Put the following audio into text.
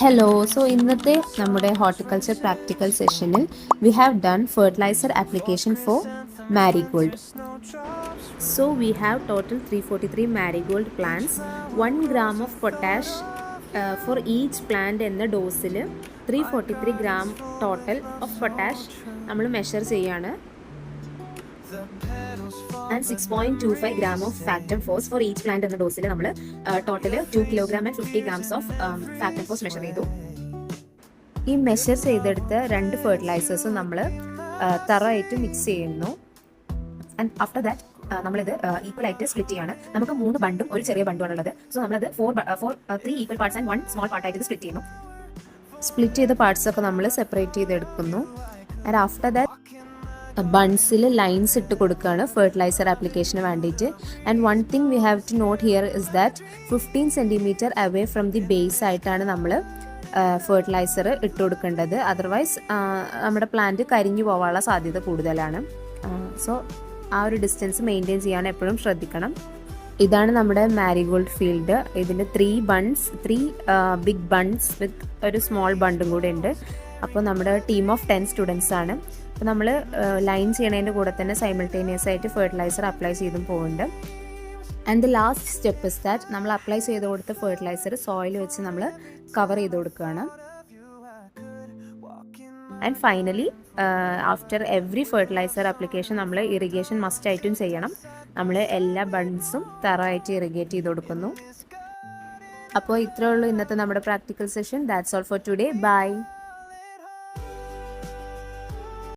Hello so ഇന്നത്തെ നമ്മുടെ horticulture practical സെഷനിൽ we have done fertilizer application for marigold. So we have total 343 marigold plants. 1 gram of potash for each plant എന്ന ഡോസിൽ 343 gram total of potash നമ്മൾ measure ചെയ്യാണ്. And 6.25 gram of Factamfos for each plant എന്ന ഡോസിൽ നമ്മൾ total 2 kilogram and 50 grams of Factamfos measure ചെയ്തു. ഈ measure ചെയ്തെടുത്ത 2 ഫെർട്ടിലൈസേഴ്സും നമ്മൾ തറയായിട്ട് മിക്സ് ചെയ്യുന്നു. ആൻഡ് ആഫ്റ്റർ ദാറ്റ് നമ്മളിത് ഈക്വൽ ആയിട്ട് സ്പ്ലിറ്റ് ചെയ്യാണ്. നമുക്ക് 3 ബണ്ടും ഒരു ചെറിയ ബണ്ടുമാണ് ഉള്ളത്. സോ നമ്മളത് 3 ഈക്വൽ പാർട്സ് ആൻഡ് 1 സ്മോൾ പാർട്ടായിട്ട് സ്പ്ലിറ്റ് ചെയ്യുന്നു. സ്പ്ലിറ്റ് ചെയ്ത പാർട്സ് ഒക്കെ നമ്മൾ സെപ്പറേറ്റ് ചെയ്തെടുക്കുന്നു. ആൻഡ് ആഫ്റ്റർ ദാറ്റ് ബൺസിൽ ലൈൻസ് ഇട്ട് കൊടുക്കുകയാണ് ഫെർട്ടിലൈസർ ആപ്ലിക്കേഷന് വേണ്ടിയിട്ട്. And one thing we have to note here is that 15 centimeter away from the base ആയിട്ടാണ് നമ്മൾ ഫെർട്ടിലൈസർ ഇട്ട് കൊടുക്കേണ്ടത്. അതർവൈസ് നമ്മുടെ പ്ലാന്റ് കരിഞ്ഞു പോകാനുള്ള സാധ്യത കൂടുതലാണ്. സോ ആ ഒരു ഡിസ്റ്റൻസ് മെയിൻറ്റെയിൻ ചെയ്യാൻ എപ്പോഴും ശ്രദ്ധിക്കണം. ഇതാണ് നമ്മുടെ മാരിഗോൾഡ് ഫീൽഡ്. ഇതിൽ 3 ബിഗ് ബൺസ് വിത്ത് ഒരു സ്മോൾ ബണ്ടും കൂടെ ഉണ്ട്. അപ്പോൾ നമ്മുടെ ടീം ഓഫ് 10 സ്റ്റുഡൻസ് ആണ്. അപ്പോൾ നമ്മൾ ലൈൻ ചെയ്യണതിൻ്റെ കൂടെ തന്നെ സൈമിൾട്ടേനിയസ് ആയിട്ട് ഫെർട്ടിലൈസർ അപ്ലൈ ചെയ്തും പോകുന്നുണ്ട്. And the last step is that നമ്മൾ അപ്ലൈ ചെയ്ത് കൊടുത്ത ഫെർട്ടിലൈസർ സോയിൽ വെച്ച് നമ്മൾ കവർ ചെയ്ത് കൊടുക്കുകയാണ്. And finally after every fertiliser application നമ്മൾ ഇറിഗേഷൻ മസ്റ്റ് ആയിട്ടും ചെയ്യണം. നമ്മൾ എല്ലാ ബൺസും തറയായിട്ട് ഇറിഗേറ്റ് ചെയ്ത് കൊടുക്കുന്നു. അപ്പോൾ ഇത്രയേ ഉള്ളൂ ഇന്നത്തെ നമ്മുടെ practical session. That's all for today. By.